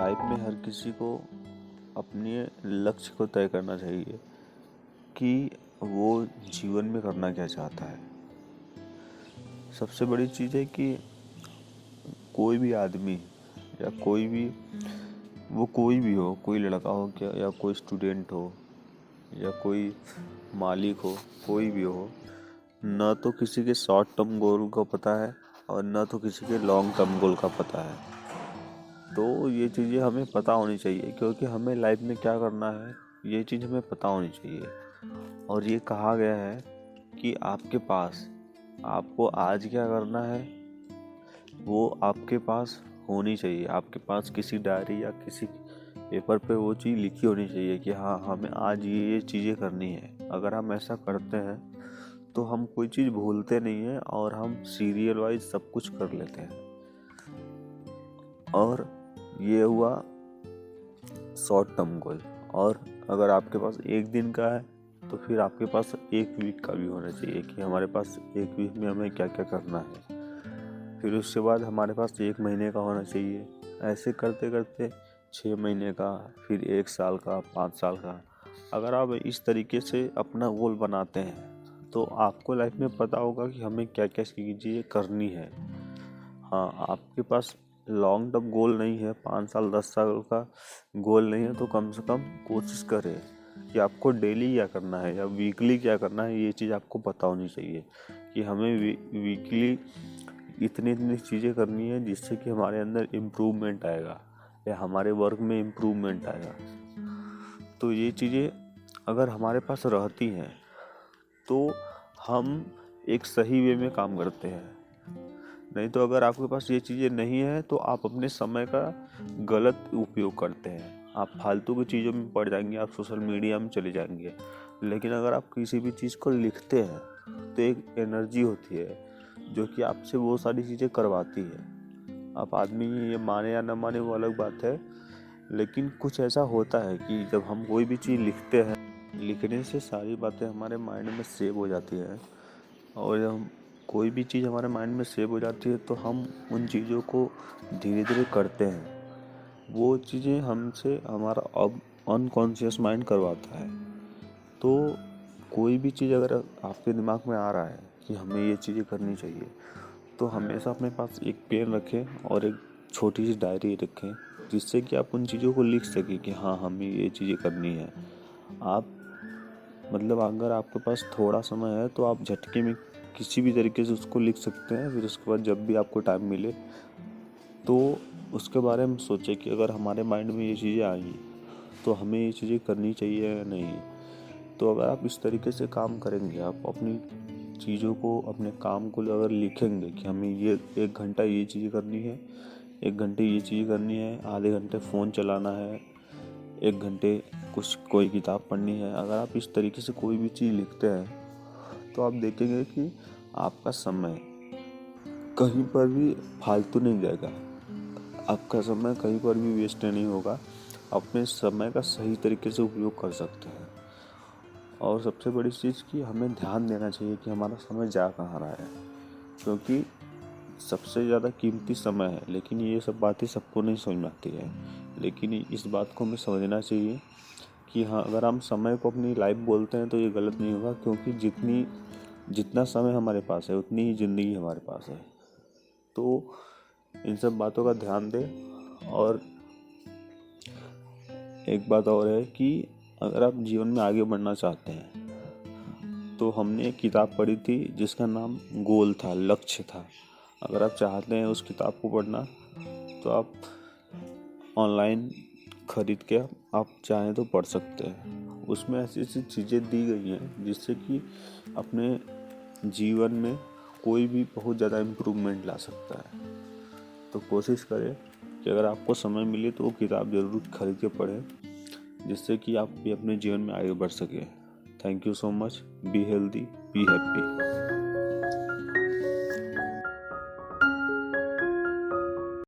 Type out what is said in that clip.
Life में हर किसी को अपने लक्ष्य को तय करना चाहिए कि वो जीवन में करना क्या चाहता है। सबसे बड़ी चीज़ है कि कोई भी आदमी या कोई भी हो, कोई लड़का हो क्या या कोई स्टूडेंट हो या कोई मालिक हो, कोई भी हो, न तो किसी के शॉर्ट टर्म गोल का पता है और न तो किसी के लॉन्ग टर्म गोल का पता है। तो ये चीज़ें हमें पता होनी चाहिए, क्योंकि हमें लाइफ में क्या करना है ये चीज़ हमें पता होनी चाहिए। और ये कहा गया है कि आपको आज क्या करना है वो आपके पास होनी चाहिए। आपके पास किसी डायरी या किसी पेपर पे वो चीज़ लिखी होनी चाहिए कि हाँ, हमें आज ये चीज़ें करनी है। अगर हम ऐसा करते हैं तो हम कोई चीज़ भूलते नहीं हैं और हम सीरियल वाइज सब कुछ कर लेते हैं। और ये हुआ शॉर्ट टर्म गोल। और अगर आपके पास एक दिन का है तो फिर आपके पास एक वीक का भी होना चाहिए कि हमारे पास एक वीक में हमें क्या क्या करना है। फिर उसके बाद हमारे पास एक महीने का होना चाहिए। ऐसे करते करते 6 महीने का, फिर 1 साल का, 5 साल का। अगर आप इस तरीके से अपना गोल बनाते हैं तो आपको लाइफ में पता होगा कि हमें क्या क्या चीज़ें करनी है। हाँ, आपके पास लॉन्ग टर्म गोल नहीं है, 5 साल 10 साल का गोल नहीं है, तो कम से कम कोशिश करें कि आपको डेली क्या करना है या वीकली क्या करना है। ये चीज़ आपको पता होनी चाहिए कि हमें वीकली इतनी चीज़ें करनी है जिससे कि हमारे अंदर इम्प्रूवमेंट आएगा या हमारे वर्क में इम्प्रूवमेंट आएगा। तो ये चीज़ें अगर हमारे पास रहती हैं तो हम एक सही वे में काम करते हैं। नहीं तो अगर आपके पास ये चीज़ें नहीं है तो आप अपने समय का गलत उपयोग करते हैं। आप फालतू की चीज़ों में पड़ जाएंगे, आप सोशल मीडिया में चले जाएंगे। लेकिन अगर आप किसी भी चीज़ को लिखते हैं तो एक एनर्जी होती है जो कि आपसे वो सारी चीज़ें करवाती है। आप आदमी ये माने या ना माने वो अलग बात है, लेकिन कुछ ऐसा होता है कि जब हम कोई भी चीज़ लिखते हैं, लिखने से सारी बातें हमारे माइंड में सेव हो जाती है। और जब हम कोई भी चीज़ हमारे माइंड में सेव हो जाती है तो हम उन चीज़ों को धीरे धीरे करते हैं। वो चीज़ें हमसे हमारा अब अनकॉन्शियस माइंड करवाता है। तो कोई भी चीज़ अगर आपके दिमाग में आ रहा है कि हमें ये चीज़ें करनी चाहिए तो हमेशा अपने पास एक पेन रखें और एक छोटी सी डायरी रखें, जिससे कि आप उन चीज़ों को लिख सकें कि हाँ, हमें ये चीज़ें करनी है। आप अगर आपके पास थोड़ा समय है तो आप झटके में किसी भी तरीके से उसको लिख सकते हैं। फिर उसके बाद जब भी आपको टाइम मिले तो उसके बारे में सोचें कि अगर हमारे माइंड में ये चीज़ें आई तो हमें ये चीज़ें करनी चाहिए या नहीं। तो अगर आप इस तरीके से काम करेंगे, आप अपनी चीज़ों को, अपने काम को अगर लिखेंगे कि हमें ये 1 घंटा ये चीज़ करनी है, 1 घंटे ये चीज़ करनी है, आधे घंटे फ़ोन चलाना है, 1 घंटे कोई किताब पढ़नी है। अगर आप इस तरीके से कोई भी चीज़ लिखते हैं तो आप देखेंगे कि आपका समय कहीं पर भी फालतू नहीं जाएगा, आपका समय कहीं पर भी वेस्ट नहीं होगा। अपने समय का सही तरीके से उपयोग कर सकते हैं। और सबसे बड़ी चीज़ कि हमें ध्यान देना चाहिए कि हमारा समय जा कहाँ रहा है, क्योंकि सबसे ज़्यादा कीमती समय है। लेकिन ये सब बातें सबको नहीं समझ में आती है। लेकिन इस बात को हमें समझना चाहिए कि हाँ, अगर हम समय को अपनी लाइफ बोलते हैं तो ये गलत नहीं होगा, क्योंकि जितना समय हमारे पास है उतनी ही ज़िंदगी हमारे पास है। तो इन सब बातों का ध्यान दें। और एक बात और है कि अगर आप जीवन में आगे बढ़ना चाहते हैं तो हमने एक किताब पढ़ी थी जिसका नाम गोल था, लक्ष्य था। अगर आप चाहते हैं उस किताब को पढ़ना तो आप ऑनलाइन ख़रीद के आप चाहें तो पढ़ सकते हैं। उसमें ऐसी ऐसी चीज़ें दी गई हैं जिससे कि अपने जीवन में कोई भी बहुत ज़्यादा इम्प्रूवमेंट ला सकता है। तो कोशिश करें कि अगर आपको समय मिले तो वो किताब ज़रूर खरीद के पढ़ें, जिससे कि आप भी अपने जीवन में आगे बढ़ सकें। Thank you so much. Be healthy, be happy.